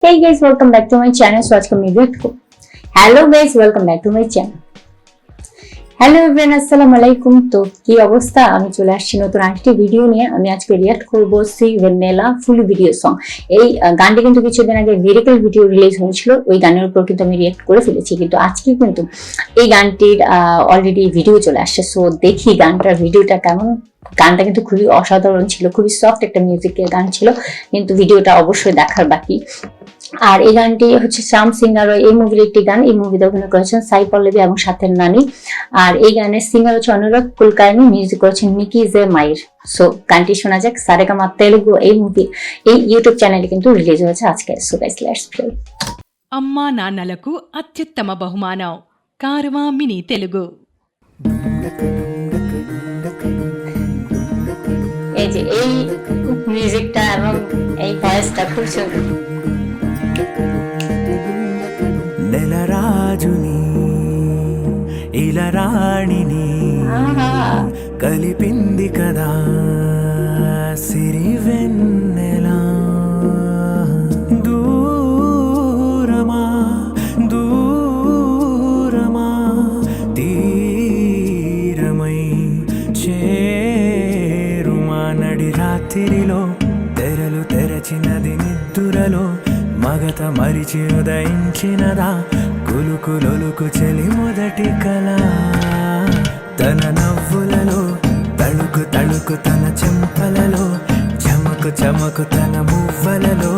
Hey guys, welcome back to my channel. So आज का मैं वीडियो को hello guys, welcome back to my channel. Hello everyone, আসসালামু আলাইকুম। তো কি অবস্থা? আমি চলে আসছি নতুন আরেকটি ভিডিও নিয়ে। আমি আজকে রিঅ্যাক্ট করব C vanilla full video song. এই গানটি কিন্তু কিছুদিন আগে লিরিক্যাল ভিডিও রিলিজ হয়েছিল, ওই গানের উপর কিন্তু আমি রিঅ্যাক্ট করে ফেলেছি। কিন্তু আজকে কিন্তু এই গানটির অলরেডি ভিডিও চলে আসছে। সো দেখি গানটার ভিডিওটা কেমন। গানটা কিন্তু খুবই অসাধারণ ছিল, খুবই সফট একটা মিউজিকের গান ছিল, কিন্তু ভিডিওটা অবশ্যই দেখার বাকি। আর এই গানটি হচ্ছে শ্যাম সিঙ্গার এই মুভির একটি গান। এই মুভিতে অভিনয় করেছেন সাই পল্লবী এবং সাথের নানি। আর এই গানের সিঙ্গার হচ্ছে অনুরাগ কুলকার্নি, মিউজিক করেছেন মিকি জে মাইর। সো গানটি শোনা যাক। সারেগামা তেলুগু এই মুভি এই ইউটিউব চ্যানেলে কিন্তু রিলিজ হয়েছে আজকে। So guys, let's play. అమ్మా నాన్నలకు అత్యుత్తమ బహుమానం కారవా మినీ తెలుగు। এই যে এই মিউজিকটা এবং এই ভয়েসটা খুব সুন্দর। నెలరాజుని ఇలరాణిని కలిపింది కదా సిరి వెన్నెలా, దూరమా దూరమా తీరమై చేరుమా నడి రాత్రిలో తెరలు తెరచినది నిద్దురలో మగత మరిచి ఉదయించినదా కులుకులొలుకు చెలి మొదటి కళ. తన నవ్వులలో తళుకు తళుకు తన చెంపలలో చమకు చమకు తన మువ్వలలో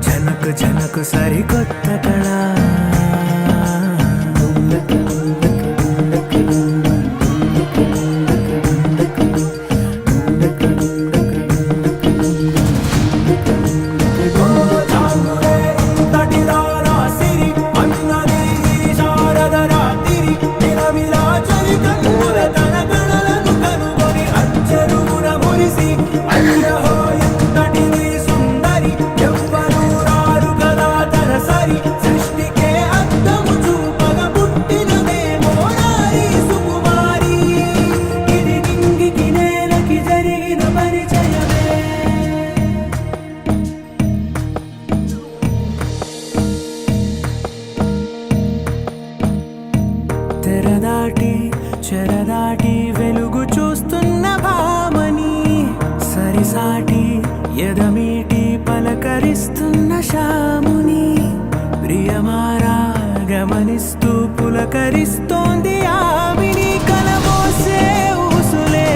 జనకు జనకు సరికొత్త కళ. తెరదాటి చెరదాటి వెలుగు చూస్తున్న భామని సరిసాటి ఎదమీటి పలకరిస్తున్న శాముని ప్రియమారా గమనిస్తూ పులకరిస్తోంది ఆవిని. కలబోసే ఊసులే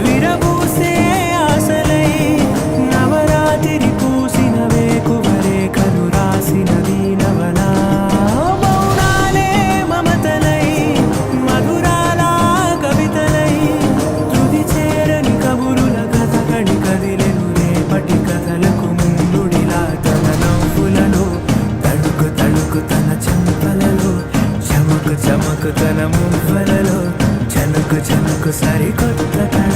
విరబూసే ఆశలై నవరాత్రి పూసిన వేకువరే కలు రాసినది నవలా. చమకు తన మువ్వలలో జనకు జనకు సరికొత్త కళ.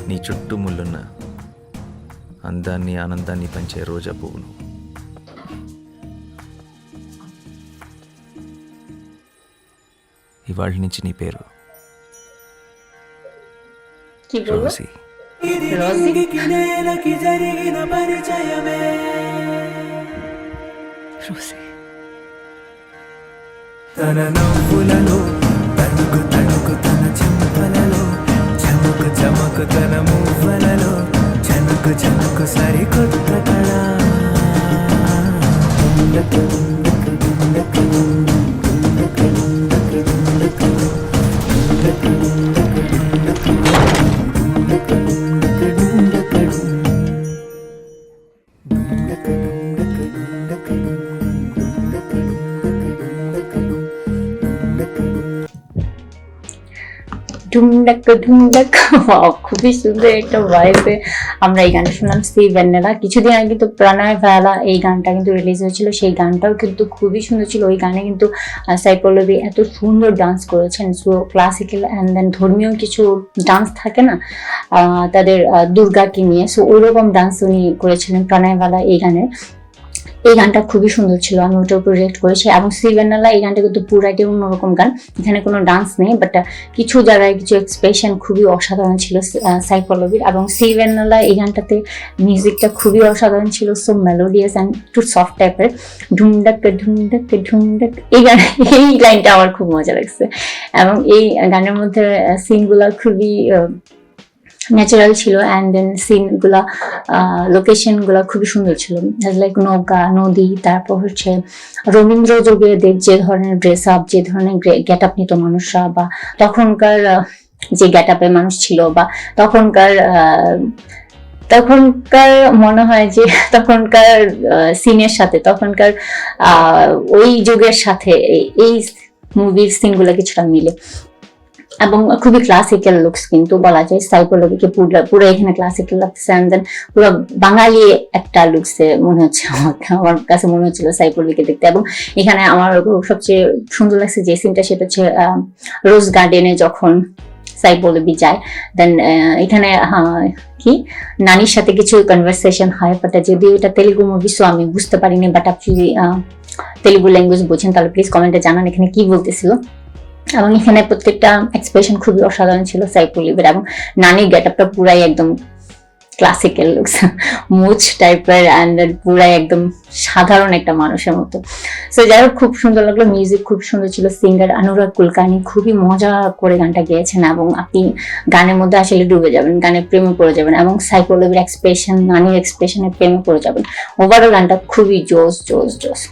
నీ చుట్టూ ముళ్ళున్న అందాన్ని ఆనందాన్ని పంచే రోజా పువ్వును. ఇవాళ నుంచి నీ పేరు రోసి. తన నవ్వులలో తణుకు తణుకు తన చెంపలలో చమకు చమకు తన మువ్వలలో జనకు జనకు సరికొత్త కళ. ঢুমডাক খুবই সুন্দর একটা ভয়েসে আমরা এই গানটা শুনলাম। C vanilla. কিছুদিন আগে কিন্তু প্রণয় ভালা এই গানটা কিন্তু রিলিজ হয়েছিল, সেই গানটাও কিন্তু খুবই সুন্দর ছিল। ওই গানে কিন্তু সাই পল্লবী এত সুন্দর ডান্স করেছেন। সো ক্লাসিক্যাল অ্যান্ড দেন ধর্মীয় কিছু ডান্স থাকে না তাদের দুর্গাকে নিয়ে, সো ওইরকম ডান্স উনি করেছিলেন প্রণয় ভালা এই গানে। এই গানটা খুবই সুন্দর ছিল, আমি ওটার উপর রিয়েক্ট করেছি। এবং সি ভ্যানিলা এই গানটা কিন্তু পুরাটি অন্যরকম গান, এখানে কোনো ডান্স নেই, বাট কিছু জায়গায় কিছু এক্সপ্রেশন খুবই অসাধারণ ছিল সাই পল্লবীর। এবং সি ভ্যানিলা এই গানটাতে মিউজিকটা খুবই অসাধারণ ছিল, সো মেলোডিয়াস অ্যান্ড একটু সফট টাইপের। ঢুমডাক এই লাইনটা আমার খুব মজা লাগছে। এবং এই গানের মধ্যে সিনগুলা খুবই ন্যাচারাল ছিল, অ্যান্ড দেন সিনগুলা লোকেশন গুলা খুবই সুন্দর ছিল, লাইক নৌকা, নদী, তারপর হচ্ছে রবীন্দ্র যুগেদের যে ধরনের ড্রেস আপ, যে ধরনের গেট আপ নিত মানুষরা, বা তখনকার যে গেট আপে মানুষ ছিল, বা তখনকার মনে হয় যে তখনকার সিনের সাথে, তখনকার ওই যুগের সাথে এই মুভির সিনগুলা কিছুটা মিলে। এবং খুবই ক্লাসিক্যাল লুকস কিন্তু বলা যায়, সাই পল্লবীকে পুরো এখানে ক্লাসিক্যাল লাগতেছে, এন্ড দেন পুরো বাঙালি একটা লুকসে মনে হচ্ছে আমার কাছে মনে হচ্ছিল সাই পল্লবীকে দেখতে। এবং এখানে আমার সবচেয়ে সুন্দর লাগছে যে সিনটা, সেটা হচ্ছে রোজ গার্ডেনে যখন সাই পল্লবী যায়, দেন এখানে কি নানির সাথে কিছু কনভারসেশন হয়, বাট যদিও এটা তেলুগু মুভি, সো আমি বুঝতে পারিনি, বাট আপনি তেলুগু ল্যাঙ্গুয়েজ বুঝেন তাহলে প্লিজ কমেন্টে জানান এখানে কি বলতেছিল। এবং এখানে প্রত্যেকটা এক্সপ্রেশন খুবই অসাধারণ ছিল সাই পল্লবীর। এবং নানির গেট আপটা পুরাই একদম ক্লাসিক্যাল লুকস, মুচ টাইপের, অ্যান্ড পুরাই একদম সাধারণ একটা মানুষের মতো। সো যাই হোক, খুব সুন্দর লাগলো, মিউজিক খুব সুন্দর ছিল। সিঙ্গার অনুরাগ কুলকার্নি খুবই মজা করে গানটা গেয়েছেন, এবং আপনি গানের মধ্যে আসলে ডুবে যাবেন, গানের প্রেমে পড়ে যাবেন, এবং সাই পল্লবীর এক্সপ্রেশন, নানির এক্সপ্রেশনের প্রেমে পড়ে যাবেন। ওভারঅল গানটা খুবই জোস জোস জোস।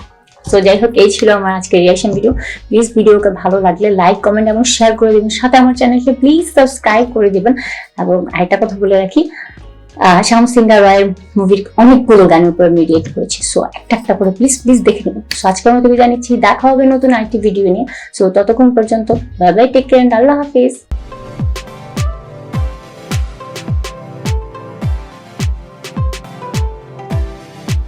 সো যাই হোক, এই ছিল আমার আজকে রিয়াকশন ভিডিও। প্লিজ ভিডিওকে ভালো লাগলে লাইক, কমেন্ট এবং শেয়ার করে দিবেন, সাথে আমার চ্যানেলকে প্লিজ সাবস্ক্রাইব করে দিবেন। এবং আরেকটা কথা বলে রাখি, শ্যাম সিঙ্গার রায়ের মুভির অনেকগুলো গানের উপর আমি রিয়েক্ট করেছি, সো একটা একটা করে প্লিজ প্লিজ দেখে নেবেন। সো আজকে আমি বিদায় নিচ্ছি, দেখা হবে নতুন আরেকটি ভিডিও নিয়ে। সো ততক্ষণ পর্যন্ত বাই বাই, টেক কেয়ার, আল্লাহ হাফিজ।